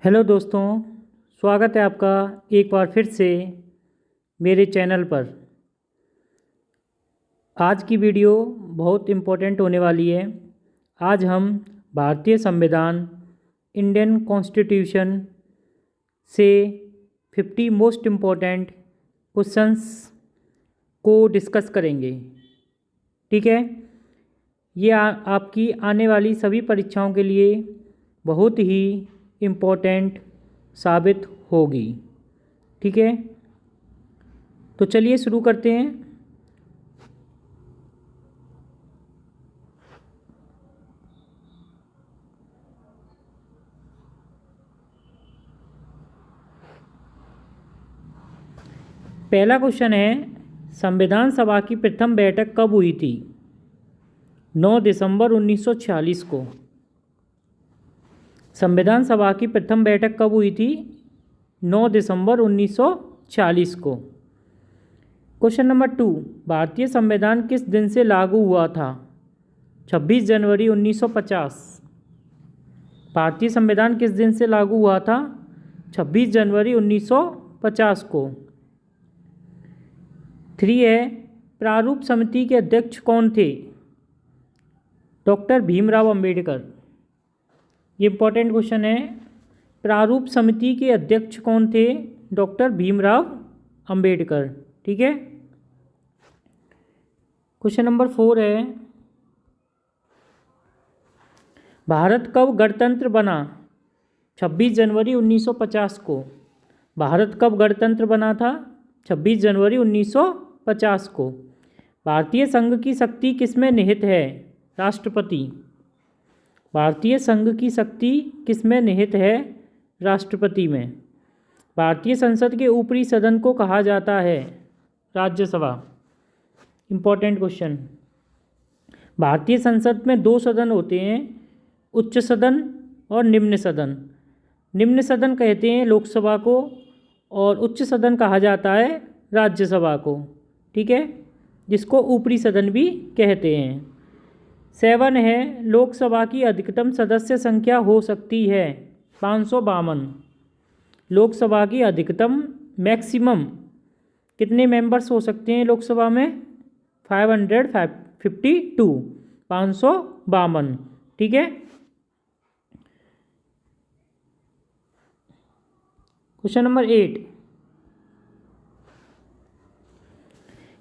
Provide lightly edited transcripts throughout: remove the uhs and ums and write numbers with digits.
Hello दोस्तों, स्वागत है आपका एक बार फिर से मेरे चैनल पर। आज की वीडियो बहुत इम्पोर्टेंट होने वाली है। आज हम भारतीय संविधान इंडियन कॉन्स्टिट्यूशन से 50 मोस्ट इम्पोर्टेंट क्वेश्चंस को डिस्कस करेंगे। ठीक है, ये आपकी आने वाली सभी परीक्षाओं के लिए बहुत ही इम्पोर्टेंट साबित होगी। ठीक है, तो चलिए शुरू करते हैं। पहला क्वेश्चन है, संविधान सभा की प्रथम बैठक कब हुई थी? 9 दिसंबर 1946 को। संविधान सभा की प्रथम बैठक कब हुई थी? 9 दिसंबर 1946 को। क्वेश्चन नंबर 2, भारतीय संविधान किस दिन से लागू हुआ था? 26 जनवरी 1950। भारतीय संविधान किस दिन से लागू हुआ था? 26 जनवरी 1950 को। 3 है, प्रारूप समिति के अध्यक्ष कौन थे? डॉक्टर भीमराव अंबेडकर। ये इंपॉर्टेंट क्वेश्चन है। प्रारूप समिति के अध्यक्ष कौन थे? डॉक्टर भीमराव अंबेडकर। ठीक है। क्वेश्चन नंबर 4 है, भारत कब गणतंत्र बना? 26 जनवरी 1950 को। भारत कब गणतंत्र बना था? 26 जनवरी 1950 को। भारतीय संघ की शक्ति किसमें निहित है? राष्ट्रपति। भारतीय संघ की शक्ति किसमें निहित है? राष्ट्रपति में। भारतीय संसद के ऊपरी सदन को कहा जाता है? राज्यसभा। Important question. भारतीय संसद में 2 सदन होते हैं, उच्च सदन और निम्न सदन। निम्न सदन कहते हैं लोकसभा को और उच्च सदन कहा जाता है राज्यसभा को। ठीक है, जिसको ऊपरी सदन भी कहते हैं। 7 है, लोकसभा की अधिकतम सदस्य संख्या हो सकती है? 552। लोकसभा की अधिकतम मैक्सिमम कितने मेंबर्स हो सकते हैं लोकसभा में? 552, 552। ठीक है। क्वेश्चन नंबर 8,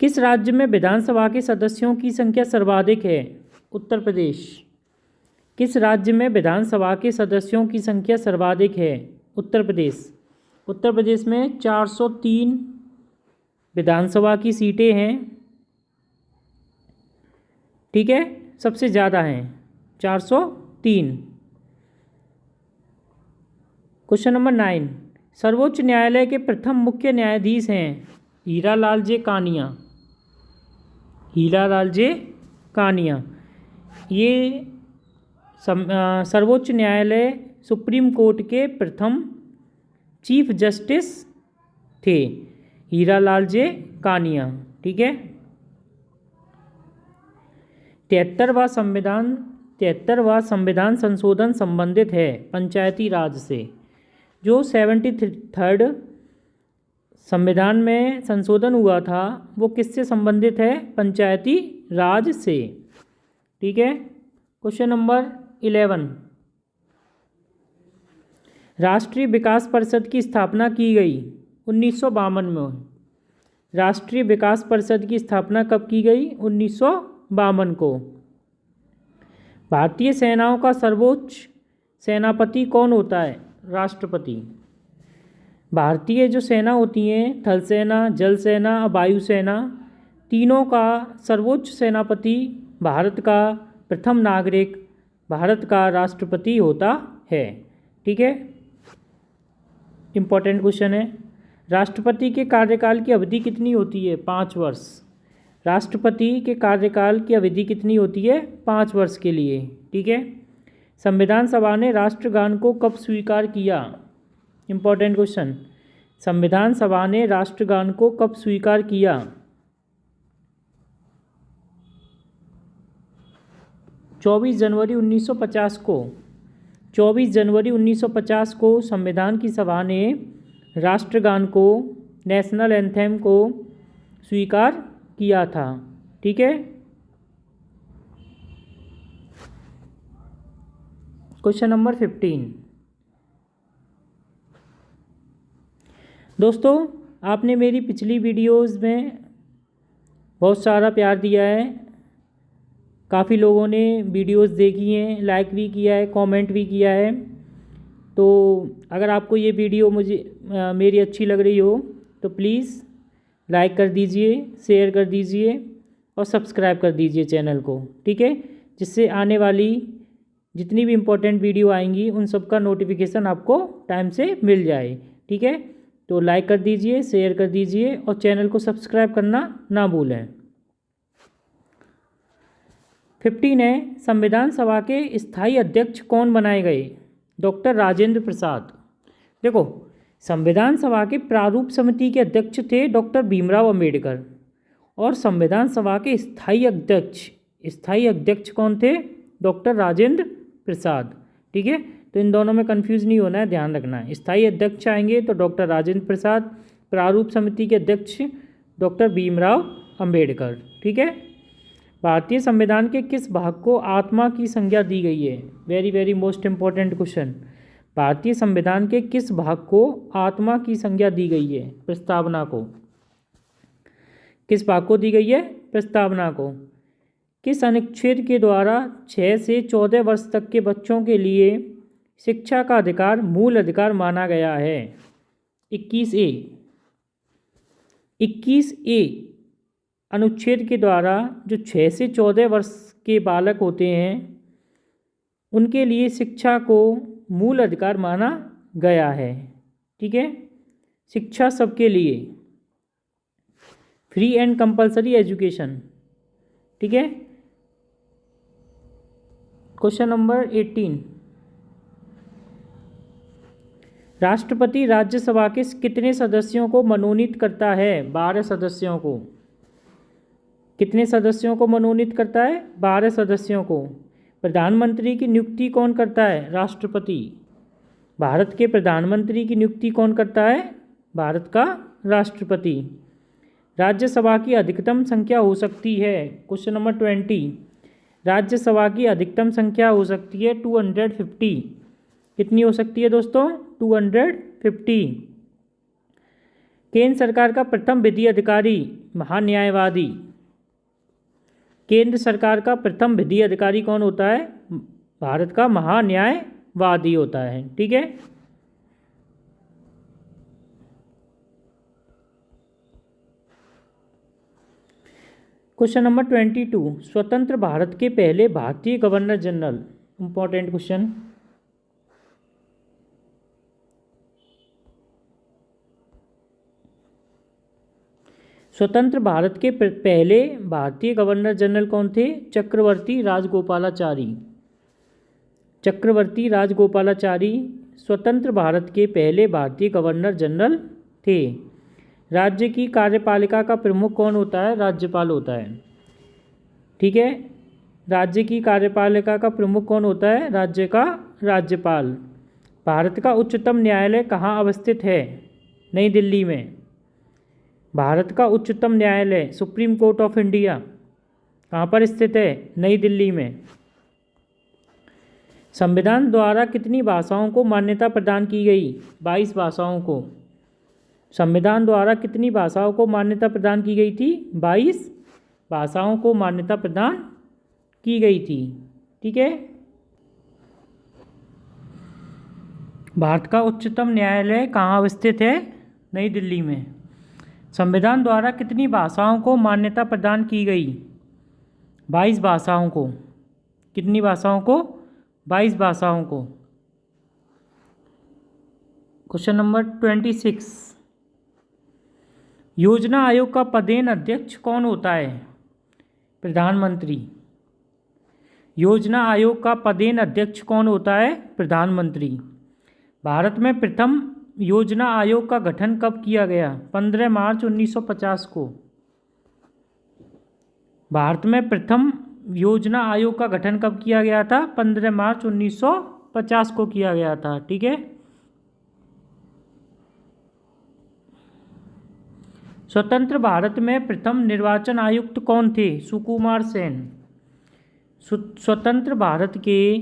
किस राज्य में विधानसभा के सदस्यों की संख्या सर्वाधिक है? उत्तर प्रदेश। किस राज्य में विधानसभा के सदस्यों की संख्या सर्वाधिक है? उत्तर प्रदेश। उत्तर प्रदेश में 403 विधानसभा की सीटें हैं। ठीक है, सबसे ज़्यादा हैं 403। क्वेश्चन नंबर 9, सर्वोच्च न्यायालय के प्रथम मुख्य न्यायाधीश हैं? हीरालाल जे कानिया। हीरालाल जे कानिया। ये सर्वोच्च न्यायालय सुप्रीम कोर्ट के प्रथम चीफ जस्टिस थे, हीरालाल जे कानिया। ठीक है। 73वां संविधान संशोधन संबंधित है पंचायती राज से। जो 73rd संविधान में संशोधन हुआ था वो किससे संबंधित है? पंचायती राज से। ठीक है। क्वेश्चन नंबर 11, राष्ट्रीय विकास परिषद की स्थापना की गई 1952 में। राष्ट्रीय विकास परिषद की स्थापना कब की गई? 1952 को। भारतीय सेनाओं का सर्वोच्च सेनापति कौन होता है? राष्ट्रपति। भारतीय जो सेना होती हैं, थल सेना, जल सेना, वायुसेना, तीनों का सर्वोच्च सेनापति भारत का प्रथम नागरिक, भारत का राष्ट्रपति होता है। ठीक है। इम्पोर्टेंट क्वेश्चन है, राष्ट्रपति के कार्यकाल की अवधि कितनी होती है? 5 वर्ष। राष्ट्रपति के कार्यकाल की अवधि कितनी होती है? 5 वर्ष के लिए। ठीक है। संविधान सभा ने राष्ट्रगान को कब स्वीकार किया? Important question. संविधान सभा ने राष्ट्रगान को कब स्वीकार किया? 24 जनवरी 1950 को। 24 जनवरी 1950 को संविधान की सभा ने राष्ट्रगान को, नेशनल एंथेम को स्वीकार किया था। ठीक है। Question number 15। दोस्तों, आपने मेरी पिछली वीडियोस में बहुत सारा प्यार दिया है। काफ़ी लोगों ने वीडियोस देखी हैं, लाइक भी किया है, कमेंट भी किया है। तो अगर आपको ये वीडियो मेरी अच्छी लग रही हो तो प्लीज़ लाइक कर दीजिए, शेयर कर दीजिए और सब्सक्राइब कर दीजिए चैनल को। ठीक है, जिससे आने वाली जितनी भी इम्पोर्टेंट वीडियो आएंगी उन सब का नोटिफिकेशन आपको टाइम से मिल जाए। ठीक है, तो लाइक कर दीजिए, शेयर कर दीजिए और चैनल को सब्सक्राइब करना ना भूलें। 15 है, संविधान सभा के स्थायी अध्यक्ष कौन बनाए गए? डॉक्टर राजेंद्र प्रसाद। देखो, संविधान सभा के प्रारूप समिति के अध्यक्ष थे डॉक्टर भीमराव अंबेडकर और संविधान सभा के स्थायी अध्यक्ष कौन थे? डॉक्टर राजेंद्र प्रसाद। ठीक है, तो इन दोनों में कंफ्यूज नहीं होना है, ध्यान रखना है। स्थायी अध्यक्ष आएंगे तो डॉक्टर राजेंद्र प्रसाद, प्रारूप समिति के अध्यक्ष डॉक्टर भीमराव अंबेडकर। ठीक है। भारतीय संविधान के किस भाग को आत्मा की संज्ञा दी गई है? Very very most important question. भारतीय संविधान के किस भाग को आत्मा की संज्ञा दी गई है? प्रस्तावना को। किस भाग को दी गई है? प्रस्तावना को। किस अनुच्छेद के द्वारा 6 से 14 वर्ष तक के बच्चों के लिए शिक्षा का अधिकार मूल अधिकार माना गया है? 21A। 21A अनुच्छेद के द्वारा जो 6 से 14 वर्ष के बालक होते हैं उनके लिए शिक्षा को मूल अधिकार माना गया है। ठीक है, शिक्षा सबके लिए, फ्री एंड कंपलसरी एजुकेशन। ठीक है। Question number 18। राष्ट्रपति राज्यसभा के कितने सदस्यों को मनोनीत करता है? 12 सदस्यों को। कितने सदस्यों को मनोनीत करता है? 12 सदस्यों को। प्रधानमंत्री की नियुक्ति कौन करता है? राष्ट्रपति। भारत के प्रधानमंत्री की नियुक्ति कौन करता है? भारत का राष्ट्रपति। राज्यसभा की अधिकतम संख्या हो सकती है? Question number 20। राज्यसभा की अधिकतम संख्या हो सकती है 250। कितनी हो सकती है दोस्तों? 250। केंद्र सरकार का प्रथम विधि अधिकारी महान्यायवादी। केंद्र सरकार का प्रथम विधि अधिकारी कौन होता है? भारत का महान्यायवादी होता है। ठीक है। Question number 22। स्वतंत्र भारत के पहले भारतीय गवर्नर जनरल। Important question. स्वतंत्र भारत के पहले भारतीय गवर्नर जनरल कौन थे? चक्रवर्ती राजगोपालाचारी। चक्रवर्ती राजगोपालाचारी स्वतंत्र भारत के पहले भारतीय गवर्नर जनरल थे। राज्य की कार्यपालिका का प्रमुख कौन होता है? राज्यपाल होता है। ठीक है, राज्य की कार्यपालिका का प्रमुख कौन होता है? राज्य का राज्यपाल। भारत का उच्चतम न्यायालय कहाँ अवस्थित है? नई दिल्ली में। भारत का उच्चतम न्यायालय सुप्रीम कोर्ट ऑफ इंडिया कहाँ पर स्थित है? नई दिल्ली में। संविधान द्वारा कितनी भाषाओं को मान्यता प्रदान की गई? 22 भाषाओं को। संविधान द्वारा कितनी भाषाओं को मान्यता प्रदान की गई थी? 22 भाषाओं को मान्यता प्रदान की गई थी। ठीक है। भारत का उच्चतम न्यायालय कहाँ अवस्थित है? नई दिल्ली में। संविधान द्वारा कितनी भाषाओं को मान्यता प्रदान की गई? 22 भाषाओं को। कितनी भाषाओं को? 22 भाषाओं को। Question number 26। योजना आयोग का पदेन अध्यक्ष कौन होता है? प्रधानमंत्री। योजना आयोग का पदेन अध्यक्ष कौन होता है? प्रधानमंत्री। भारत में प्रथम योजना आयोग का गठन कब किया गया? 15 मार्च 1950 को। भारत में प्रथम योजना आयोग का गठन कब किया गया था? 15 मार्च 1950 1950 को किया गया था। ठीक है। स्वतंत्र भारत में प्रथम निर्वाचन आयुक्त कौन थे? सुकुमार सेन। स्वतंत्र भारत के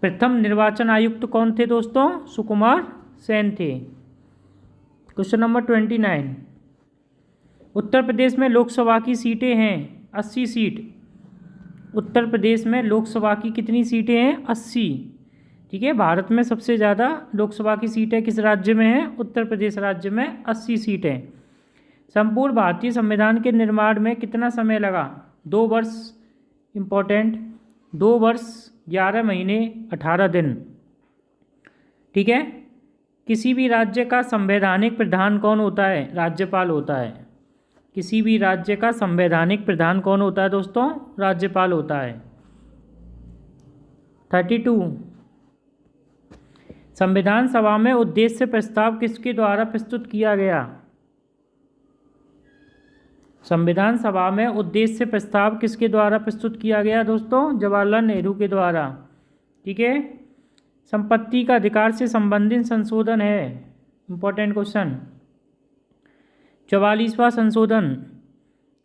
प्रथम निर्वाचन आयुक्त कौन थे दोस्तों? सुकुमार सेन थे। क्वेश्चन नंबर 29, उत्तर प्रदेश में लोकसभा की सीटें हैं 80 सीट। उत्तर प्रदेश में लोकसभा की कितनी सीटें हैं? 80। ठीक है। भारत में सबसे ज़्यादा लोकसभा की सीटें किस राज्य में हैं? उत्तर प्रदेश राज्य में 80 सीटें। संपूर्ण भारतीय संविधान के निर्माण में कितना समय लगा? 2 वर्ष। इम्पोर्टेंट, 2 वर्ष 11 महीने 18 दिन। ठीक है। किसी भी राज्य का संवैधानिक प्रधान कौन होता है? राज्यपाल होता है। किसी भी राज्य का संवैधानिक प्रधान कौन होता है दोस्तों? राज्यपाल होता है। 32, संविधान सभा में उद्देश्य प्रस्ताव किसके द्वारा प्रस्तुत किया गया? संविधान सभा में उद्देश्य प्रस्ताव किसके द्वारा प्रस्तुत किया गया दोस्तों? जवाहरलाल नेहरू के द्वारा। ठीक है। संपत्ति का अधिकार से संबंधित संशोधन है। Important question. 44वां संशोधन,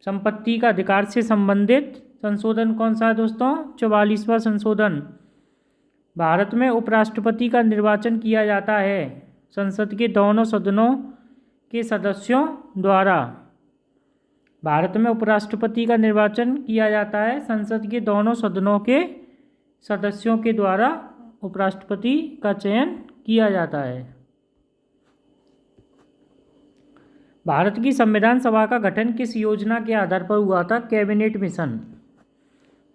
संपत्ति का अधिकार से संबंधित संशोधन कौन सा है दोस्तों? 44वां संशोधन। भारत में उपराष्ट्रपति का निर्वाचन किया जाता है संसद के दोनों सदनों के सदस्यों द्वारा। भारत में उपराष्ट्रपति का निर्वाचन किया जाता है संसद के दोनों सदनों के सदस्यों के द्वारा। उपराष्ट्रपति का चयन किया जाता है। भारत की संविधान सभा का गठन किस योजना के आधार पर हुआ था? Cabinet mission.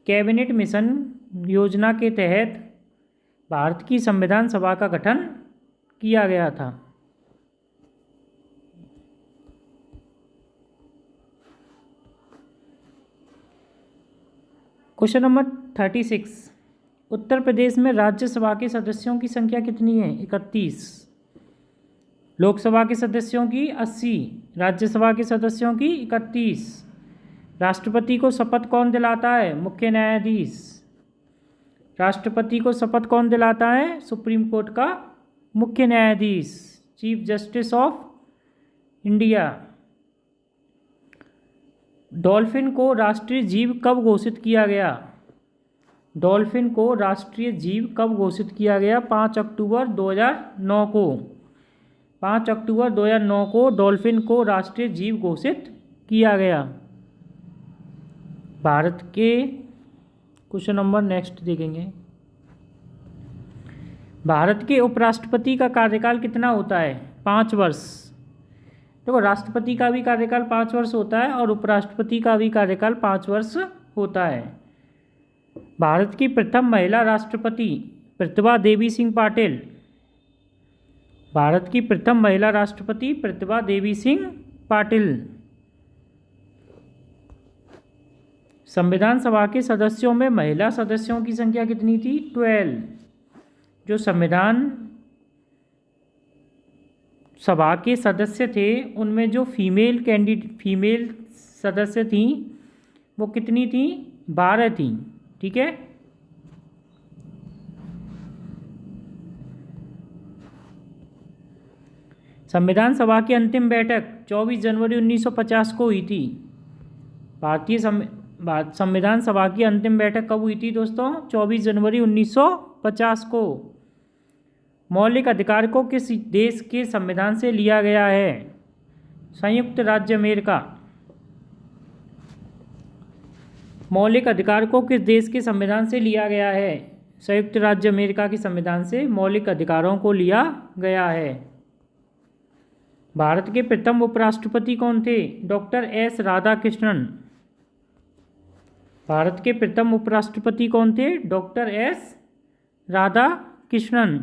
कैबिनेट मिशन योजना के तहत भारत की संविधान सभा का गठन किया गया था। क्वेश्चन नंबर 36, उत्तर प्रदेश में राज्यसभा के सदस्यों की संख्या कितनी है? 31। लोकसभा के सदस्यों की 80, राज्यसभा के सदस्यों की 31। राष्ट्रपति को शपथ कौन दिलाता है? मुख्य न्यायाधीश। राष्ट्रपति को शपथ कौन दिलाता है? सुप्रीम कोर्ट का मुख्य न्यायाधीश, chief justice of India. Dolphin को राष्ट्रीय जीव कब घोषित किया गया? डॉल्फिन को राष्ट्रीय जीव कब घोषित किया गया? 5 अक्टूबर 2009 को। 5 अक्टूबर 2009 को डॉल्फिन को राष्ट्रीय जीव घोषित किया गया। भारत के क्वेश्चन नंबर नेक्स्ट देखेंगे। भारत के उपराष्ट्रपति का कार्यकाल कितना होता है? 5 वर्ष। देखो, राष्ट्रपति का भी कार्यकाल 5 वर्ष होता है और उपराष्ट्रपति का भी कार्यकाल 5 वर्ष होता है। भारत की प्रथम महिला राष्ट्रपति प्रतिभा देवी सिंह पाटिल। भारत की प्रथम महिला राष्ट्रपति प्रतिभा देवी सिंह पाटिल। संविधान सभा के सदस्यों में महिला सदस्यों की संख्या कितनी थी? 12। जो संविधान सभा के सदस्य थे उनमें जो फीमेल सदस्य थी वो कितनी थी? 12 थी। ठीक है। संविधान सभा की अंतिम बैठक 24 जनवरी 1950 को हुई थी। भारतीय संविधान सभा की अंतिम बैठक कब हुई थी दोस्तों? 24 जनवरी 1950 को। मौलिक अधिकार को किस देश के संविधान से लिया गया है? संयुक्त राज्य अमेरिका। मौलिक अधिकार को किस देश के संविधान से लिया गया है? संयुक्त राज्य अमेरिका के संविधान से मौलिक अधिकारों को लिया गया है। भारत के प्रथम उपराष्ट्रपति कौन थे? Doctor S Radhakrishnan. भारत के प्रथम उपराष्ट्रपति कौन थे? Doctor S Radhakrishnan.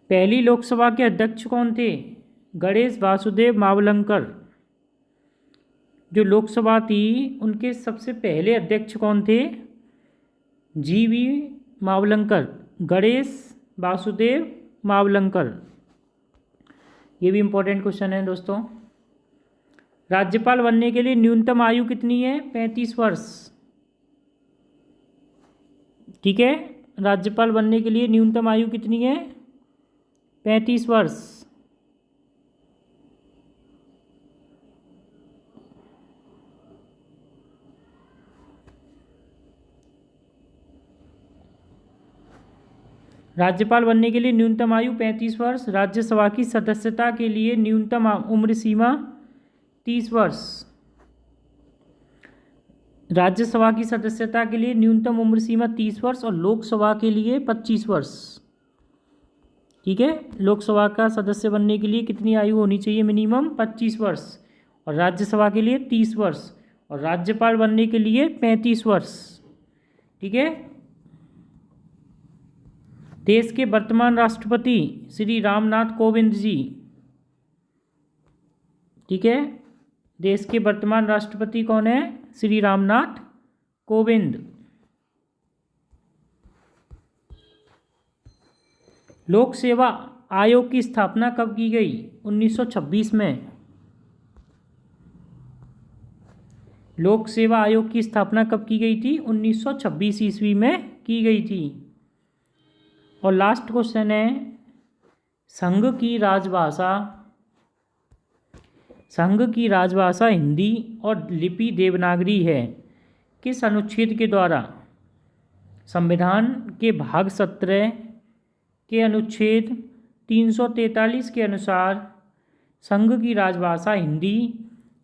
पहली लोकसभा के अध्यक्ष कौन थे? गणेश वासुदेव मावलंकर। जो लोकसभा थी उनके सबसे पहले अध्यक्ष कौन थे? जीवी मावलंकर, गणेश वासुदेव मावलंकर। ये भी इम्पोर्टेंट क्वेश्चन है दोस्तों। राज्यपाल बनने के लिए न्यूनतम आयु कितनी है? 35 वर्ष। ठीक है, राज्यपाल बनने के लिए न्यूनतम आयु कितनी है? 35 वर्ष। राज्यपाल बनने के लिए न्यूनतम आयु 35 वर्ष। राज्यसभा की सदस्यता के लिए न्यूनतम उम्र सीमा 30 वर्ष। राज्यसभा की सदस्यता के लिए न्यूनतम उम्र सीमा 30 वर्ष और लोकसभा के लिए 25 वर्ष। ठीक है, लोकसभा का सदस्य बनने के लिए कितनी आयु होनी चाहिए? मिनिमम 25 वर्ष। और राज्यसभा के लिए 30 वर्ष और राज्यपाल बनने के लिए 35 वर्ष। ठीक है, देश के वर्तमान राष्ट्रपति श्री रामनाथ कोविंद जी। ठीक है, देश के वर्तमान राष्ट्रपति कौन है? श्री रामनाथ कोविंद। लोक सेवा आयोग की स्थापना कब की गई? 1926 में। लोक सेवा आयोग की स्थापना कब की गई थी? 1926 ईस्वी में की गई थी। और लास्ट क्वेश्चन है, संघ की राजभाषा हिंदी और लिपि देवनागरी है। किस अनुच्छेद के द्वारा? संविधान के भाग 17 के अनुच्छेद 343 के अनुसार संघ की राजभाषा हिंदी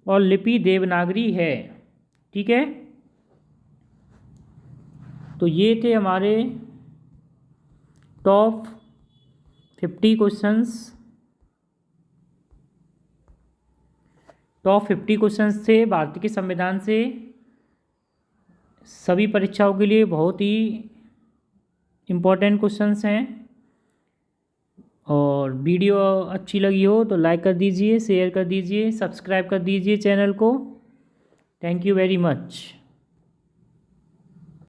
और लिपि देवनागरी है। ठीक है, तो ये थे हमारे टॉप 50 क्वेश्चंस। टॉप 50 क्वेश्चंस थे भारत के संविधान से। सभी परीक्षाओं के लिए बहुत ही इम्पोर्टेंट क्वेश्चंस हैं। और वीडियो अच्छी लगी हो तो लाइक कर दीजिए, शेयर कर दीजिए, सब्सक्राइब कर दीजिए चैनल को। Thank you very much.